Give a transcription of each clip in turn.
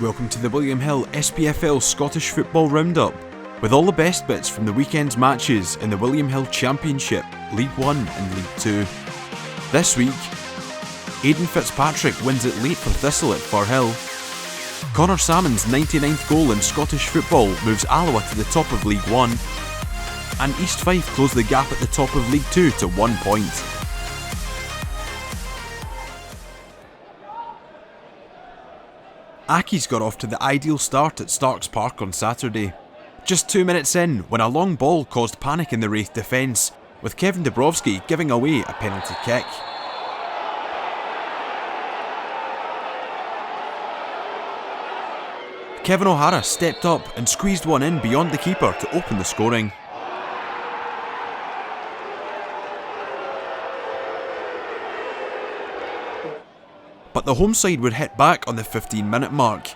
Welcome to the William Hill SPFL Scottish Football Roundup, with all the best bits from the weekend's matches in the William Hill Championship, League 1 and League 2. This week, Aidan Fitzpatrick wins it late for Thistle at Firhill. Connor Salmon's 99th goal in Scottish football moves Alloa to the top of League 1, and East Fife close the gap at the top of League 2 to 1 point. Accies got off to the ideal start at Starks Park on Saturday. Just 2 minutes in, when a long ball caused panic in the Raith defence, with Kevin Dabrowski giving away a penalty kick. Kevin O'Hara stepped up and squeezed one in beyond the keeper to open the scoring. But the home side would hit back on the 15-minute mark.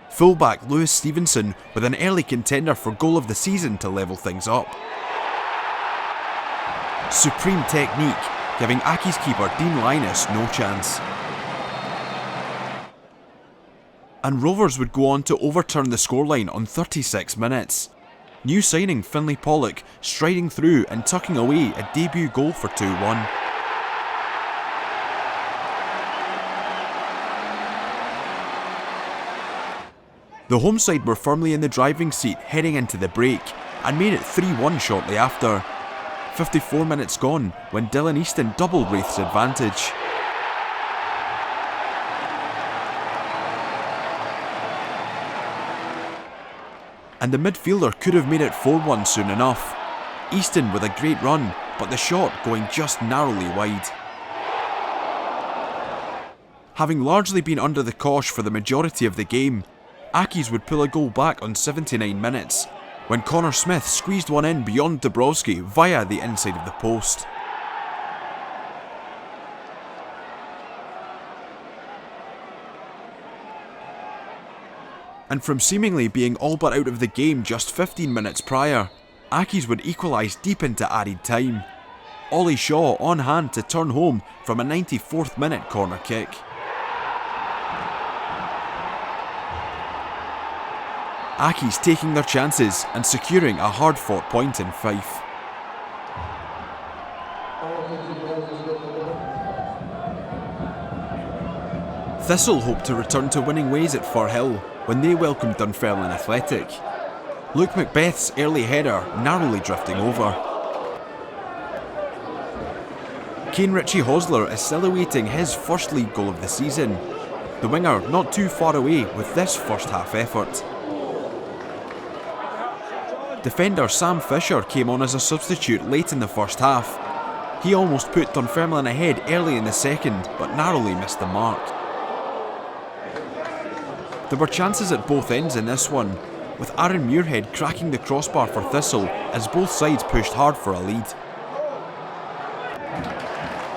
Fullback Lewis Stevenson with an early contender for goal of the season to level things up. Supreme technique, giving Accies keeper Dean Linus no chance. And Rovers would go on to overturn the scoreline on 36 minutes. New signing Finlay Pollock striding through and tucking away a debut goal for 2-1. The home side were firmly in the driving seat heading into the break and made it 3-1 shortly after. 54 minutes gone when Dylan Easton doubled Raith's advantage. And the midfielder could have made it 4-1 soon enough. Easton with a great run, but the shot going just narrowly wide. Having largely been under the cosh for the majority of the game, Accies would pull a goal back on 79 minutes, when Connor Smith squeezed one in beyond Dabrowski via the inside of the post. And from seemingly being all but out of the game just 15 minutes prior, Accies would equalise deep into added time. Ollie Shaw on hand to turn home from a 94th minute corner kick. Accies taking their chances and securing a hard-fought point in Fife. Thistle hoped to return to winning ways at Firhill when they welcomed Dunfermline Athletic. Luke Macbeth's early header narrowly drifting over. Kane Richie Hosler is still awaiting his first league goal of the season. The winger not too far away with this first half effort. Defender Sam Fisher came on as a substitute late in the first half. He almost put Dunfermline ahead early in the second, but narrowly missed the mark. There were chances at both ends in this one, with Aaron Muirhead cracking the crossbar for Thistle as both sides pushed hard for a lead.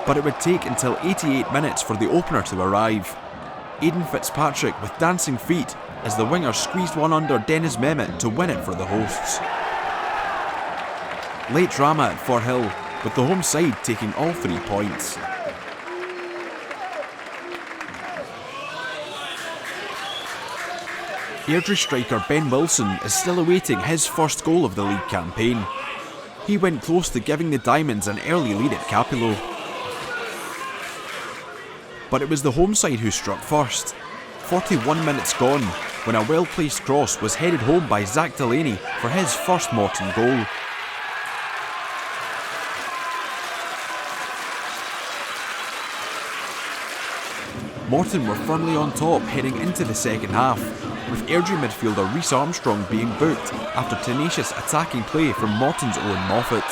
But it would take until 88 minutes for the opener to arrive. Aidan Fitzpatrick with dancing feet as the winger squeezed one under Dennis Mehmet to win it for the hosts. Late drama at Firhill, with the home side taking all 3 points. Airdrie striker Ben Wilson is still awaiting his first goal of the league campaign. He went close to giving the Diamonds an early lead at Capello. But it was the home side who struck first. 41 minutes gone, when a well-placed cross was headed home by Zach Delaney for his first Morton goal. Morton were firmly on top heading into the second half, with Airdrie midfielder Rhys Armstrong being booked after tenacious attacking play from Morton's own Moffat.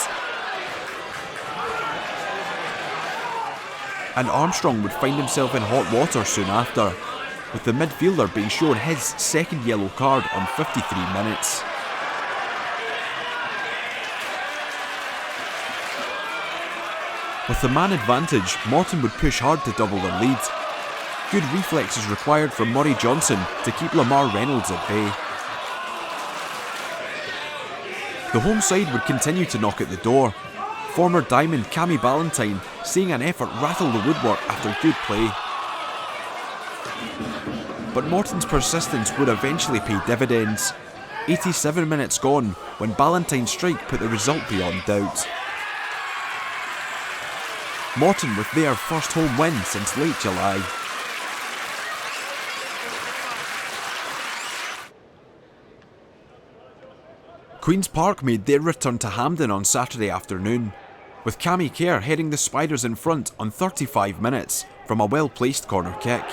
And Armstrong would find himself in hot water soon after, with the midfielder being shown his second yellow card on 53 minutes. With the man advantage, Morton would push hard to double their lead. Good reflexes required from Murray Johnson to keep Lamar Reynolds at bay. The home side would continue to knock at the door, former Diamond Cammy Ballantyne seeing an effort rattle the woodwork after good play. but Morton's persistence would eventually pay dividends. 87 minutes gone when Ballantyne's strike put the result beyond doubt. Morton with their first home win since late July. Queen's Park made their return to Hampden on Saturday afternoon, with Cammy Kerr heading the Spiders in front on 35 minutes from a well-placed corner kick.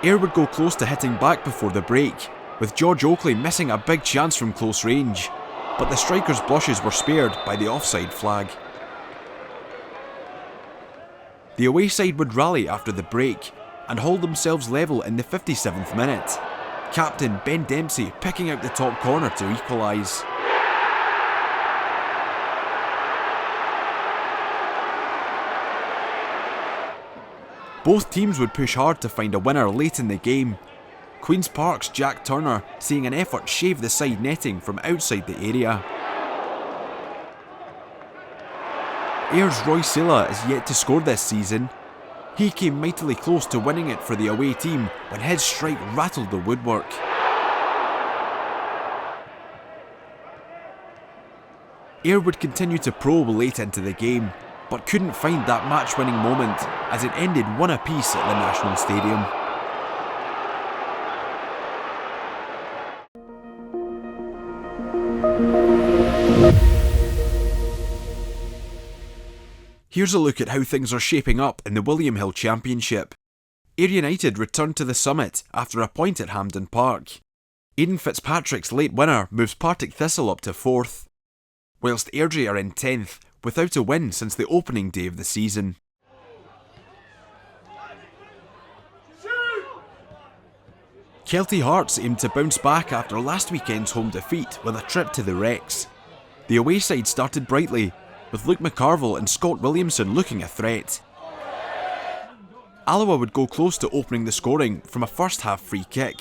Ayr would go close to hitting back before the break, with George Oakley missing a big chance from close range, but the strikers' blushes were spared by the offside flag. The away side would rally after the break and hold themselves level in the 57th minute. Captain Ben Dempsey picking out the top corner to equalise. Both teams would push hard to find a winner late in the game. Queen's Park's Jack Turner seeing an effort shave the side netting from outside the area. Ayr's Roy Sela is yet to score this season. He came mightily close to winning it for the away team when his strike rattled the woodwork. Ayr would continue to probe late into the game, but couldn't find that match-winning moment as it ended one apiece at the National Stadium. Here's a look at how things are shaping up in the William Hill Championship. Ayr United returned to the summit after a point at Hampden Park. Aidan Fitzpatrick's late winner moves Partick Thistle up to 4th, whilst Airdrie are in 10th without a win since the opening day of the season. Kelty Hearts aim to bounce back after last weekend's home defeat with a trip to the Rex. The away side started brightly, with Luke McCarville and Scott Williamson looking a threat. Alloa would go close to opening the scoring from a first half free kick.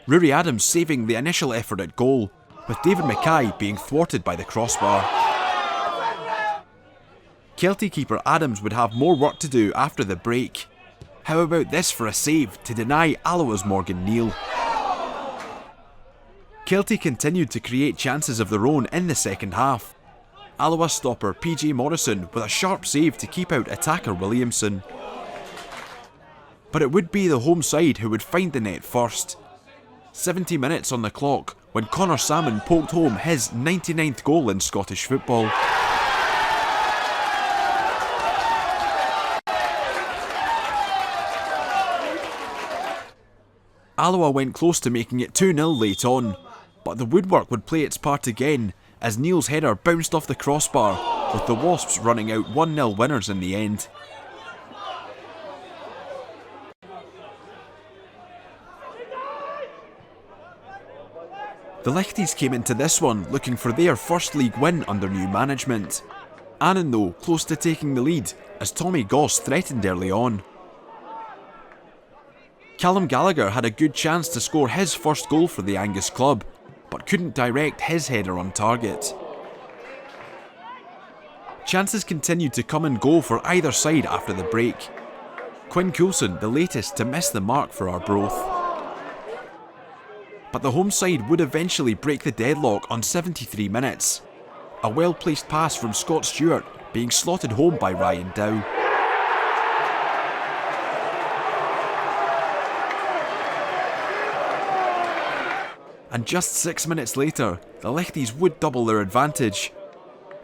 Rory Adams saving the initial effort at goal, with David Mackay being thwarted by the crossbar. Kelty keeper Adams would have more work to do after the break. How about this for a save to deny Alloa's Morgan Neal? Kelty continued to create chances of their own in the second half. Alloa stopper PJ Morrison with a sharp save to keep out attacker Williamson. But it would be the home side who would find the net first. 70 minutes on the clock when Connor Salmon poked home his 99th goal in Scottish football. Alloa went close to making it 2-0 late on, but the woodwork would play its part again as Neal's header bounced off the crossbar, with the Wasps running out 1-0 winners in the end. The Lichties came into this one looking for their first league win under new management. Annan though close to taking the lead as Tommy Goss threatened early on. Callum Gallagher had a good chance to score his first goal for the Angus club, but couldn't direct his header on target. Chances continued to come and go for either side after the break. Quinn Coulson the latest to miss the mark for Arbroath. But the home side would eventually break the deadlock on 73 minutes. A well-placed pass from Scott Stewart being slotted home by Ryan Dow. And just 6 minutes later, the Lichties would double their advantage.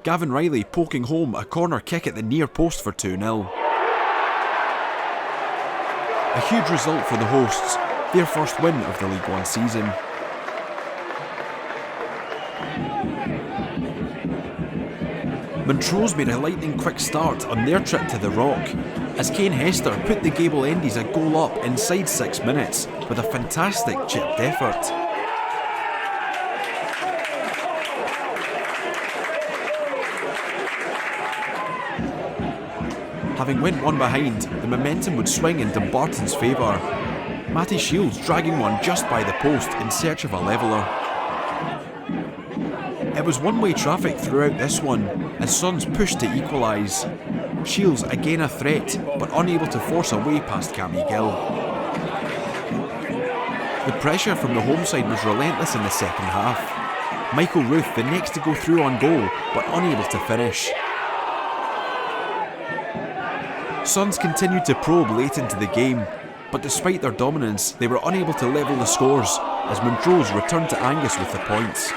Gavin Riley poking home a corner kick at the near post for 2-0. A huge result for the hosts, their first win of the League One season. Montrose made a lightning quick start on their trip to the Rock, as Kane Hester put the Gable Endies a goal up inside 6 minutes with a fantastic chipped effort. Having went one behind, the momentum would swing in Dumbarton's favour. Matty Shields dragging one just by the post in search of a leveller. It was one-way traffic throughout this one, as Suns pushed to equalise. Shields again a threat, but unable to force a way past Cammy Gill. The pressure from the home side was relentless in the second half. Michael Ruth the next to go through on goal, but unable to finish. Suns continued to probe late into the game, but despite their dominance, they were unable to level the scores as Montrose returned to Angus with the points.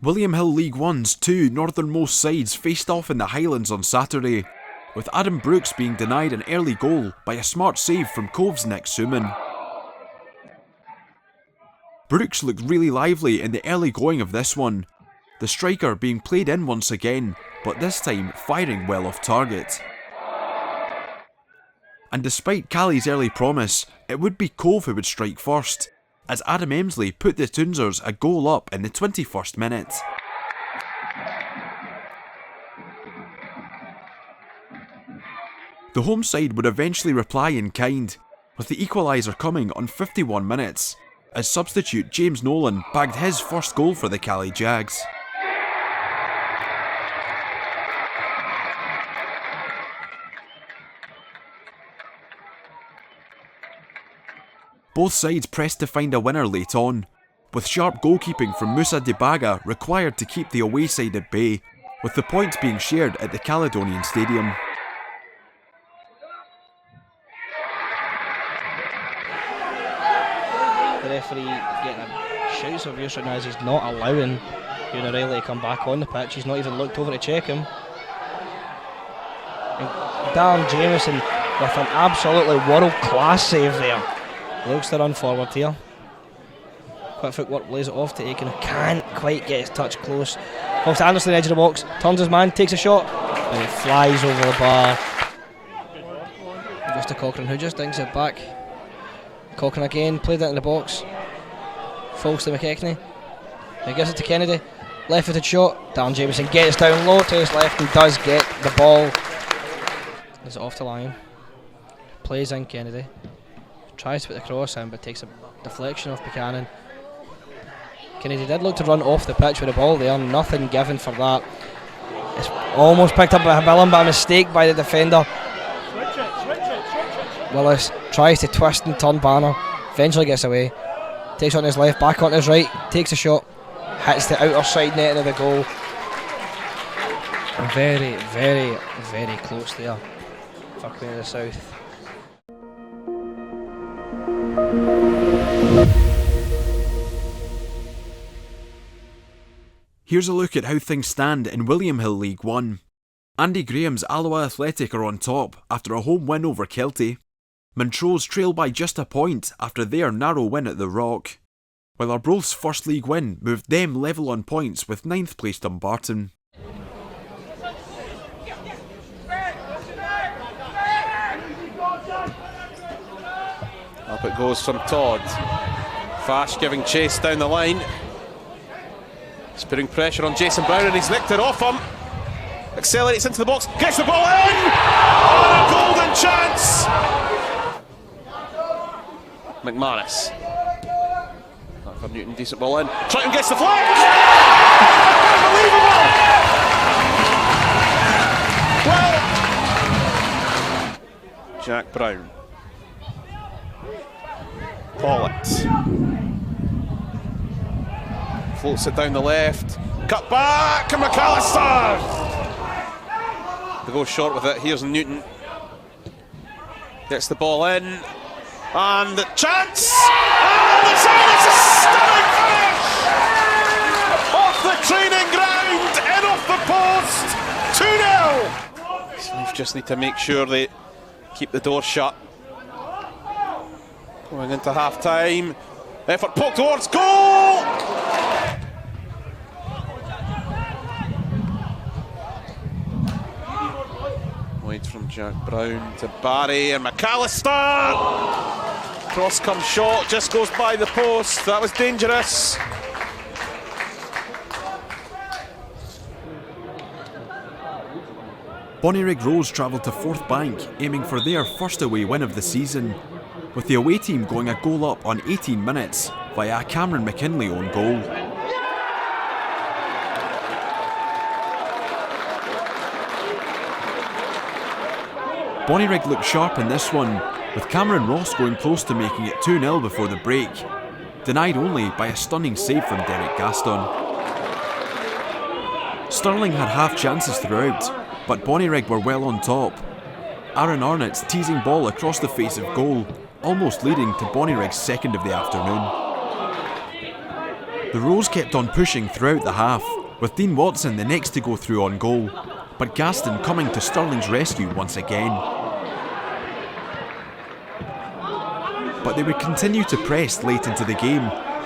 William Hill League One's two northernmost sides faced off in the Highlands on Saturday, with Adam Brooks being denied an early goal by a smart save from Cove's Nick Suman. Brooks looked really lively in the early going of this one, the striker being played in once again, but this time firing well off target. And despite Callie's early promise, it would be Cove who would strike first, as Adam Emsley put the Toonsers a goal up in the 21st minute. The home side would eventually reply in kind, with the equaliser coming on 51 minutes, as substitute James Nolan bagged his first goal for the Callie Jags. Both sides pressed to find a winner late on, with sharp goalkeeping from Musa Dibaga required to keep the away side at bay, with the points being shared at the Caledonian Stadium. The referee getting a shouts of use right now as he's not allowing Ewan O'Reilly to come back on the pitch. He's not even looked over to check him. And Darren Jameson with an absolutely world-class save there. Looks to run forward here. Quick footwork, lays it off to Aiken, who can't quite get his touch close. Off to Anderson, edge of the box, turns his man, takes a shot, and it flies over the bar. Goes to Cochrane, who just dinks it back. Cochrane again, played it in the box. Falls to McKechnie. He gives it to Kennedy. Left-footed shot. Darren Jameson gets down low to his left and does get the ball. Is it off to Lyon? Plays in Kennedy. Tries to put the cross in, but takes a deflection off Buchanan. Kennedy did look to run off the pitch with the ball there. Nothing given for that. It's almost picked up by Billen, but a mistake by the defender. Willis tries to twist and turn Banner. Eventually gets away. Takes on his left, back on his right. Takes a shot. Hits the outer side net of the goal. Very, very, very close there for Queen of the South. Here's a look at how things stand in William Hill League One. Andy Graham's Alloa Athletic are on top after a home win over Kelty. Montrose trail by just a point after their narrow win at the Rock, while Arbroath's first league win moved them level on points with 9th place Dumbarton. Up it goes from Todd. Fash giving chase down the line. He's putting pressure on Jason Brown and he's nicked it off him. Accelerates into the box, gets the ball in! Oh, a golden chance! McManus. That for Newton, decent ball in. Triton gets the flag! Unbelievable! Well, Jack Brown. Pollitt. Floats it down the left. Cut back and McAllister! They go short with it. Here's Newton. Gets the ball in. And the chance! And the chance! A stunning finish! Off the training ground, in off the post, 2-0! Leafs just need to make sure they keep the door shut. Going into half time. Effort poked towards goal! Wide from Jack Brown to Barry and McAllister! Cross comes short, just goes by the post. That was dangerous. Bonnyrigg Rose travelled to Forth Bank, aiming for their first away win of the season, with the away team going a goal up on 18 minutes via a Cameron McKinlay own goal. Bonnyrigg looked sharp in this one, with Cameron Ross going close to making it 2-0 before the break, denied only by a stunning save from Derek Gaston. Stirling had half chances throughout, but Bonnyrigg were well on top. Aaron Arnott's teasing ball across the face of goal, almost leading to Bonnyrigg's second of the afternoon. The Rose kept on pushing throughout the half, with Dean Watson the next to go through on goal, but Gaston coming to Stirling's rescue once again. But they would continue to press late into the game,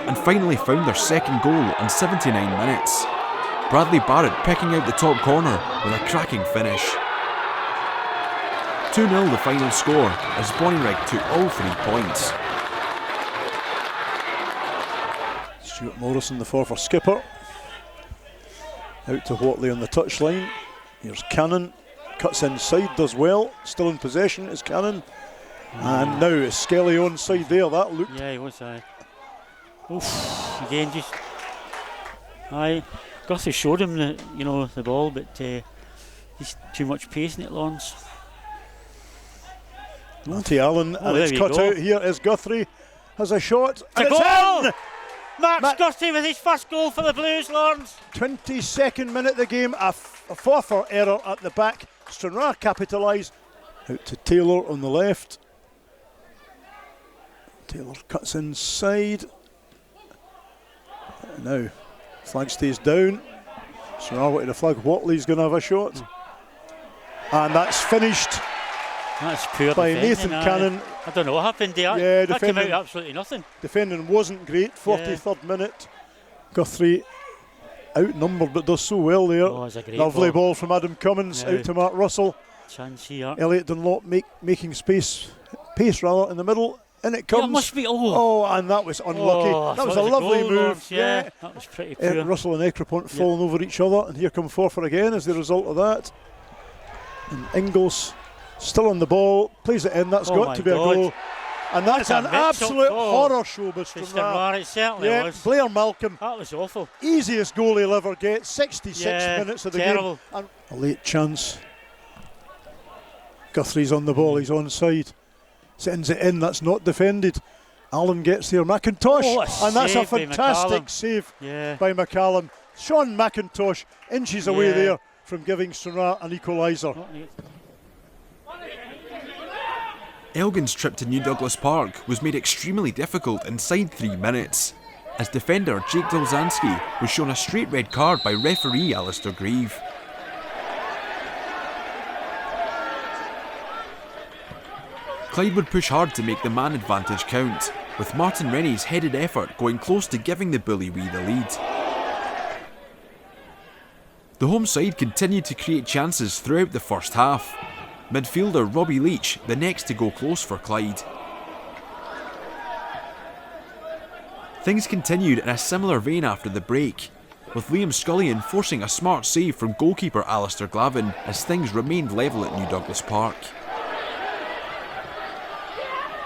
and finally found their second goal on 79 minutes. Bradley Barrett picking out the top corner with a cracking finish. 2-0 the final score as Bonnyrigg took all 3 points. Stuart Morrison, the forward skipper. Out to Whatley on the touchline. Here's Cannon. Cuts inside, does well. Still in possession is Cannon. And now is Skelly onside there. That looked. Yeah, he was. Oof, again, just. Guthrie showed him the ball, but just too much pace in it, Lawrence. Matty Allen, and it's cut out here as Guthrie has a shot. And it's goal! in! Max Guthrie with his first goal for the Blues, Lawrence. 22nd minute of the game, a forfeit error at the back. Stranraer capitalise. Out to Taylor on the left. Taylor cuts inside. Now, flag stays down. Stranraer wanted a flag. Whatley's going to have a shot. And that's finished. That's poor by defending, Nathan Cannon. I don't know what happened there. Yeah, that came out absolutely nothing. Defending wasn't great. 43rd minute. Guthrie outnumbered, but does so well there. Oh, it's a great Lovely ball from Adam Cummins out to Mark Russell. Chance here. Elliot Dunlop making pace in the middle. In it comes. Yeah, it must be. And that was unlucky. That was a lovely move. Lawrence, yeah, that was pretty poor. Russell and Ekrapont falling over each other, and here come Forfar again as the result of that. And Ingalls still on the ball, plays it in. That's got to be a goal. And that's an absolute horror show by Stranraer. It certainly was. Blair Malcolm. That was awful. Easiest goal he'll ever get. 66 minutes of the game. And a late chance. Guthrie's on the ball. He's onside. Sends it in. That's not defended. Allen gets there. McIntosh. And that's a fantastic save by McCallum. Sean McIntosh inches away there from giving Stranraer an equaliser. Elgin's trip to New Douglas Park was made extremely difficult inside 3 minutes, as defender Jake Dolzanski was shown a straight red card by referee Alistair Grieve. Clyde would push hard to make the man advantage count, with Martin Rennie's headed effort going close to giving the Bully Wee the lead. The home side continued to create chances throughout the first half. Midfielder Robbie Leach the next to go close for Clyde. Things continued in a similar vein after the break, with Liam Scullion forcing a smart save from goalkeeper Alistair Glavin as things remained level at New Douglas Park.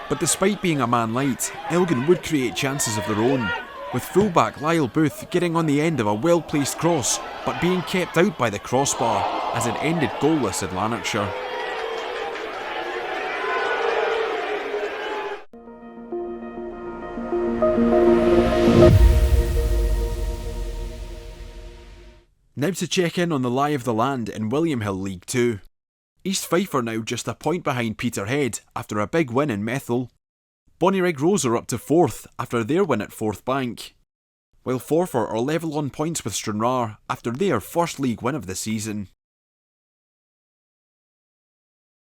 But despite being a man light, Elgin would create chances of their own, with fullback Lyle Booth getting on the end of a well-placed cross but being kept out by the crossbar as it ended goalless in Lanarkshire. Now to check in on the lie of the land in William Hill League 2. East Fife are now just a point behind Peterhead after a big win in Methil. Bonnyrigg Rose are up to 4th after their win at Forth Bank, while Forfar are level on points with Stranraer after their first league win of the season.